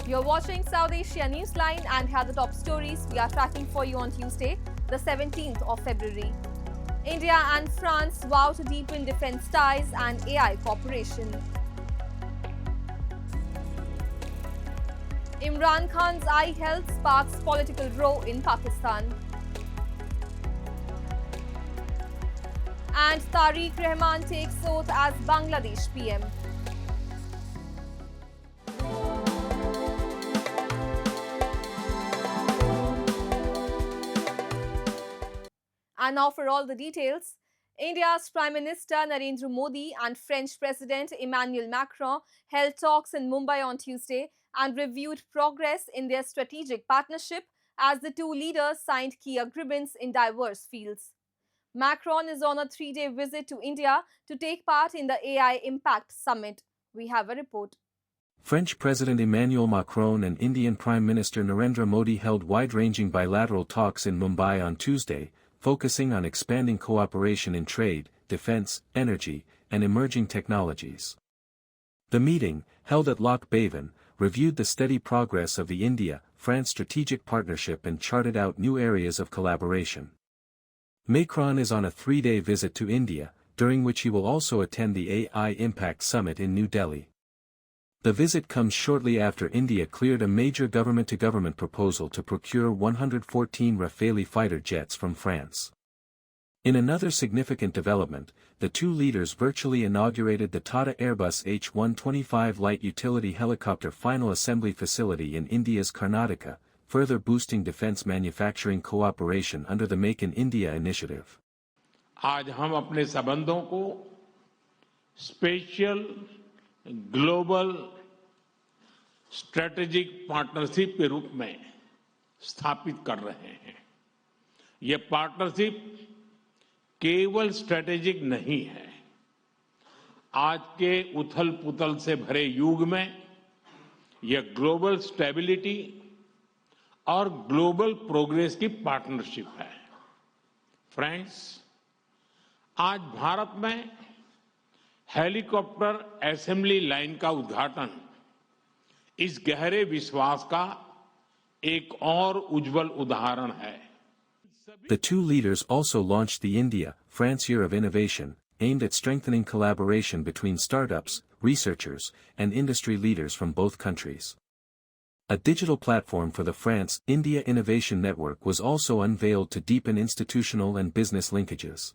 You're watching South Asia Newsline, and here are the top stories we are tracking for you on Tuesday, the 17th of February. India and France vow to deepen defense ties and AI cooperation. Imran Khan's eye health sparks political row in Pakistan. And Tariq Rahman takes oath as Bangladesh PM. And now for all the details. India's Prime Minister Narendra Modi and French President Emmanuel Macron held talks in Mumbai on Tuesday and reviewed progress in their strategic partnership as the two leaders signed key agreements in diverse fields. Macron is on a 3-day visit to India to take part in the AI Impact Summit. We have a report. French President Emmanuel Macron and Indian Prime Minister Narendra Modi held wide-ranging bilateral talks in Mumbai on Tuesday, focusing on expanding cooperation in trade, defense, energy, and emerging technologies. The meeting, held at Loch Baven, reviewed the steady progress of the India-France strategic partnership and charted out new areas of collaboration. Macron is on a 3-day visit to India, during which he will also attend the AI Impact Summit in New Delhi. The visit comes shortly after India cleared a major government-to-government proposal to procure 114 Rafale fighter jets from France. In another significant development, the two leaders virtually inaugurated the Tata Airbus H-125 light utility helicopter final assembly facility in India's Karnataka, further boosting defense manufacturing cooperation under the Make in India initiative. आज हम अपने संबंधों को special global strategic partnership के रूप में स्थापित कर रहे हैं। ये पार्टनरशिप केवल स्ट्रेटेजिक नहीं है। आज के उथल-पुथल से भरे युग में यह ग्लोबल स्टेबिलिटी और ग्लोबल प्रोग्रेस की पार्टनरशिप है। फ्रेंड्स, आज भारत में हेलीकॉप्टर असेंबली लाइन का उद्घाटन इस गहरे विश्वास का एक और उज्जवल उदाहरण है। The two leaders also launched the India-France Year of Innovation, aimed at strengthening collaboration between startups, researchers, and industry leaders from both countries. A digital platform for the France-India Innovation Network was also unveiled to deepen institutional and business linkages.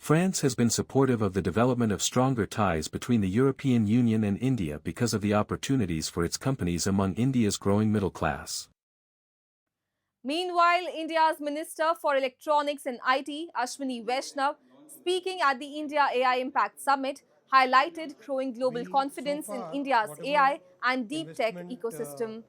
France has been supportive of the development of stronger ties between the European Union and India because of the opportunities for its companies among India's growing middle class. Meanwhile, India's Minister for Electronics and IT, Ashwini Vaishnav, speaking at the India AI Impact Summit, highlighted growing global confidence in India's AI and deep tech ecosystem.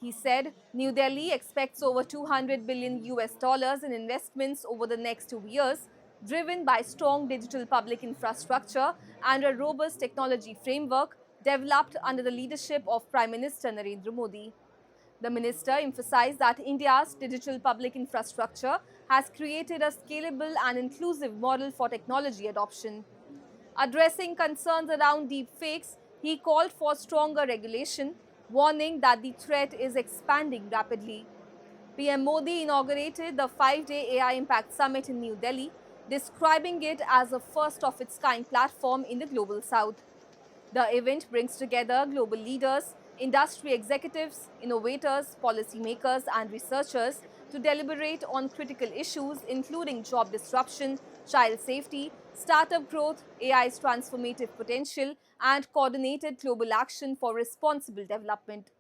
He said New Delhi expects over $200 billion in investments over the next 2 years, driven by strong digital public infrastructure and a robust technology framework developed under the leadership of Prime Minister Narendra Modi. The minister emphasized that India's digital public infrastructure has created a scalable and inclusive model for technology adoption. Addressing concerns around deepfakes, he called for stronger regulation, warning that the threat is expanding rapidly. PM Modi inaugurated the 5-day AI Impact Summit in New Delhi, describing it as a first-of-its-kind platform in the Global South. The event brings together global leaders, industry executives, innovators, policymakers, and researchers to deliberate on critical issues including job disruption, child safety, startup growth, AI's transformative potential, and coordinated global action for responsible development.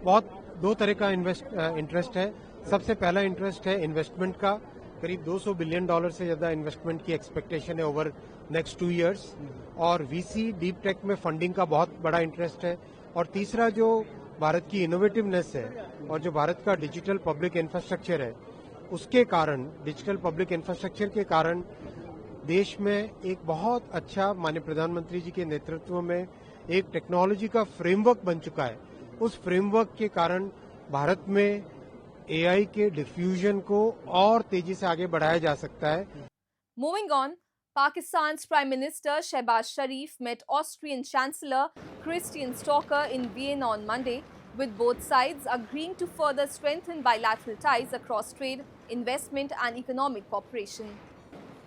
बहुत दो तरह का interest है। सबसे पहला interest है investment का, करीब $200 बिलियन से ज़्यादा इन्वेस्टमेंट की एक्सपेक्टेशन है ओवर नेक्स्ट 2 इयर्स, और वीसी डीप टेक में फंडिंग का बहुत बड़ा इंटरेस्ट है। और तीसरा जो भारत की इनोवेटिवनेस है और जो भारत का डिजिटल पब्लिक इंफ्रास्ट्रक्चर है, उसके कारण, डिजिटल पब्लिक इंफ्रास्ट्रक्चर के कारण देश में एक बहुत अच्छा माननीय प्रधानमंत्री जी के नेतृत्व में एक टेक्नोलॉजी का फ्रेमवर्क बन चुका है। उस फ्रेमवर्क के कारण भारत में एआई के डिफ्यूजन को और तेजी से आगे बढ़ाया जा सकता है। Moving on, Pakistan's Prime Minister Shehbaz Sharif met Austrian Chancellor Christian Stocker in Vienna on Monday, with both sides agreeing to further strengthen bilateral ties across trade, investment and economic cooperation.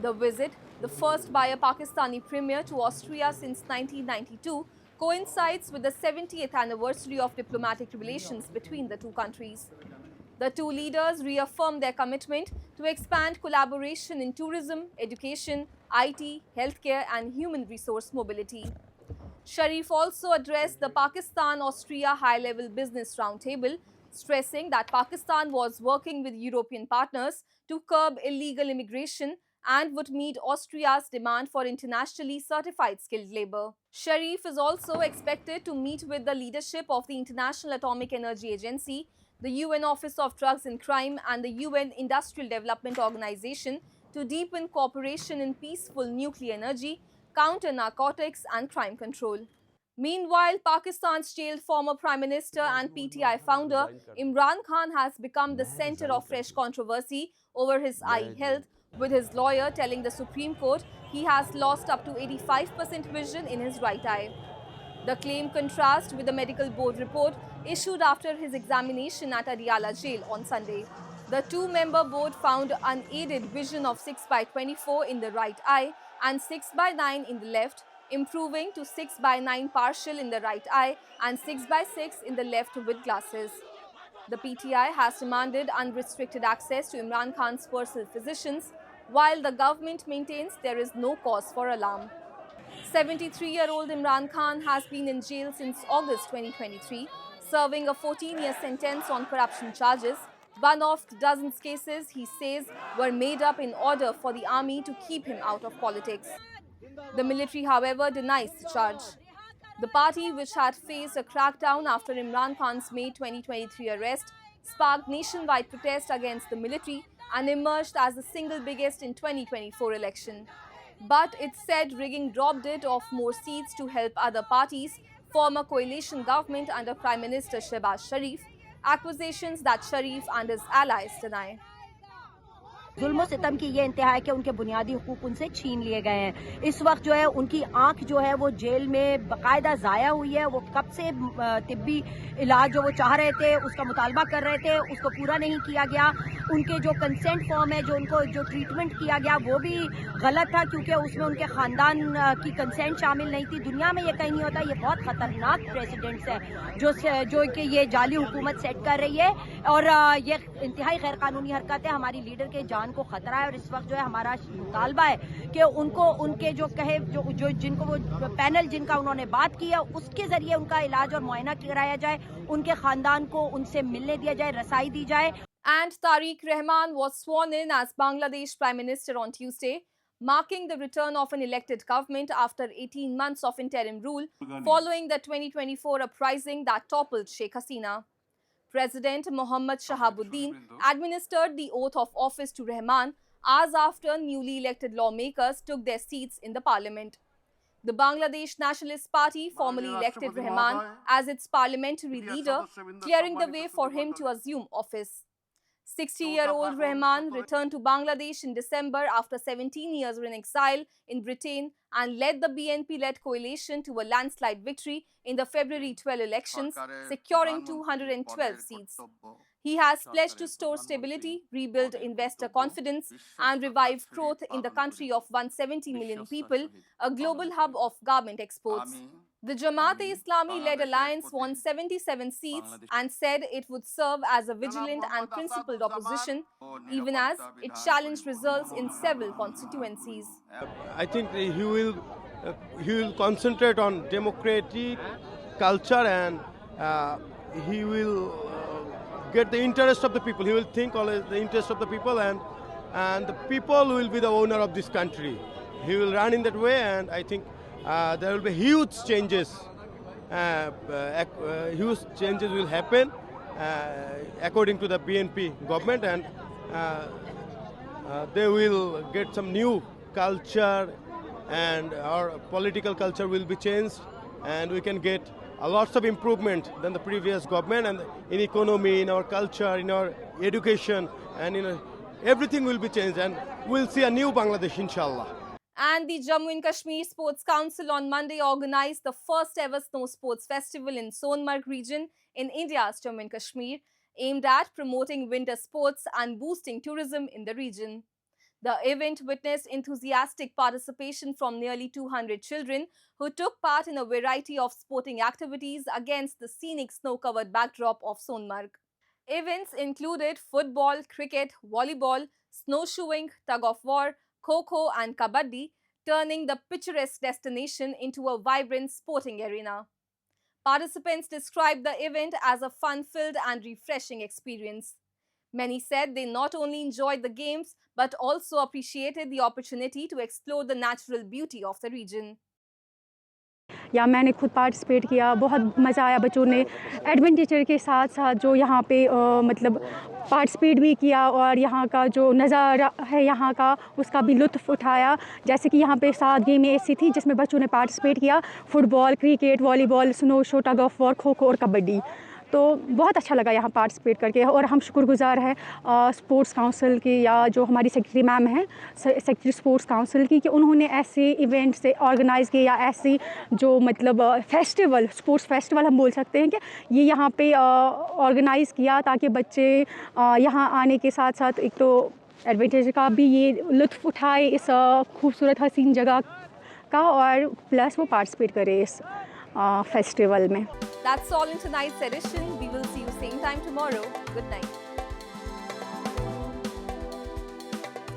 The visit, the first by a Pakistani premier to Austria since 1992, coincides with the 70th anniversary of diplomatic relations between the two countries. The two leaders reaffirmed their commitment to expand collaboration in tourism, education, IT, healthcare and human resource mobility. Sharif also addressed the Pakistan-Austria High-Level Business Roundtable, stressing that Pakistan was working with European partners to curb illegal immigration and would meet Austria's demand for internationally certified skilled labor. Sharif is also expected to meet with the leadership of the International Atomic Energy Agency, the UN Office of Drugs and Crime and the UN Industrial Development Organization to deepen cooperation in peaceful nuclear energy, counter-narcotics and crime control. Meanwhile, Pakistan's jailed former Prime Minister and PTI founder Imran Khan has become the center of fresh controversy over his eye health, with his lawyer telling the Supreme Court he has lost up to 85% vision in his right eye. The claim contrasts with the medical board report issued after his examination at Adiala jail on Sunday. The two-member board found unaided vision of 6/24 in the right eye and 6/9 in the left, improving to 6/9 partial in the right eye and 6/6 in the left with glasses. The PTI has demanded unrestricted access to Imran Khan's personal physicians, while the government maintains there is no cause for alarm. 73-year-old Imran Khan has been in jail since August 2023, serving a 14-year sentence on corruption charges. One of dozens cases he says were made up in order for the army to keep him out of politics. The military, however, denies the charge. The party, which had faced a crackdown after Imran Khan's May 2023 arrest, sparked nationwide protest against the military and emerged as the single biggest in 2024 election. But it said rigging robbed it of more seats to help other parties form a coalition government under Prime Minister Shehbaz Sharif, accusations that Sharif and his allies deny. जुल्म सितम की ये इंतहा है कि उनके बुनियादी हुकूक उनसे छीन लिए गए हैं। इस वक्त जो है उनकी आंख जो है वो जेल में बाकायदा ज़ाया हुई है। वो कब से तिब्बी इलाज जो वो चाह रहे थे, उसका मुतालबा कर रहे थे, उसको पूरा नहीं किया गया। उनके जो कंसेंट फॉर्म है, जो उनको जो ट्रीटमेंट किया गया, वो भी गलत था क्योंकि उसमें उनके ख़ानदान की कंसेंट शामिल नहीं थी। दुनिया में ये कहीं नहीं होता। ये बहुत ख़तरनाक प्रेसिडेंट्स है जो कि ये जाली हुकूमत सेट कर रही है और ये इंतहाई गैर कानूनी हरकत है। हमारी लीडर के जान को खतरा है और इस वक्त जो है हमारा मुतालबा है कि उनको उनके जो कहे जो जिनको वो पैनल जिनका उन्होंने बात की है उसके जरिए उनका इलाज और मुआयना कराया जाए, उनके खानदान को उनसे मिलने दिया जाए, रसाई दी जाए. And Tariq Rahman was sworn in as Bangladesh Prime Minister on Tuesday, marking the return of an elected government after 18 months of interim rule following the 2024 uprising that toppled Sheikh Hasina. President Mohammad Shahabuddin administered the oath of office to Rahman hours after newly elected lawmakers took their seats in the parliament. The Bangladesh Nationalist Party formally elected Rahman as its parliamentary leader, clearing the way for him to assume office. 60-year-old Rahman returned to Bangladesh in December after 17 years in exile in Britain and led the BNP-led coalition to a landslide victory in the February 12 elections, securing 212 seats. He has pledged to store stability, rebuild investor confidence, and revive growth in the country of 170 million people, a global hub of garment exports. The Jamaat-e-Islami-led alliance won 77 seats and said it would serve as a vigilant and principled opposition, even as it challenged results in several constituencies. I think he will concentrate on democratic culture and he will get the interest of the people. He will think always the interest of the people and the people will be the owner of this country. He will run in that way, and I think there will be huge changes. Huge changes will happen according to the BNP government, and they will get some new culture, and our political culture will be changed, and we can get a lots of improvement than the previous government, and in economy, in our culture, in our education, and in everything will be changed, and we'll see a new Bangladesh, inshallah. And the Jammu and Kashmir Sports Council on Monday organized the first ever snow sports festival in Sonmarg region in India's Jammu and Kashmir, aimed at promoting winter sports and boosting tourism in the region. The event witnessed enthusiastic participation from nearly 200 children who took part in a variety of sporting activities against the scenic snow-covered backdrop of Sonmarg. Events included football, cricket, volleyball, snowshoeing, tug-of-war, kho-kho and kabaddi, turning the picturesque destination into a vibrant sporting arena. Participants described the event as a fun-filled and refreshing experience. Many said they not only enjoyed the games but also appreciated the opportunity to explore the natural beauty of the region. या मैंने खुद participate किया, बहुत मज़ा आया। बच्चों ने adventure के साथ साथ जो यहाँ पे मतलब पार्टिसिपेट भी किया और यहाँ का जो नज़ारा है यहाँ का उसका भी लुत्फ़ उठाया। जैसे कि यहाँ पे 7 गेमें ऐसी थी जिसमें बच्चों ने पार्टिसिपेट किया, football, cricket, volleyball, snow show, tug of war, kho kho और कबड्डी। तो बहुत अच्छा लगा यहाँ पार्टिसिपेट करके और हम शुक्रगुजार हैं स्पोर्ट्स काउंसिल की या जो हमारी सेक्रेटरी मैम हैं सेक्रेटरी स्पोर्ट्स काउंसिल की कि उन्होंने ऐसे इवेंट से ऑर्गेनाइज़ किए या ऐसी जो मतलब फेस्टिवल स्पोर्ट्स फेस्टिवल हम बोल सकते हैं कि ये यहाँ पे ऑर्गेनाइज़ किया ताकि बच्चे यहाँ आने के साथ साथ एक तो एडवेंचर का भी ये लुत्फ़ उठाए इस खूबसूरत हसीन जगह का और प्लस वो पार्टिसिपेट करे इस फेस्टिवल में। That's all in tonight's edition. We will see you same time tomorrow. Good night.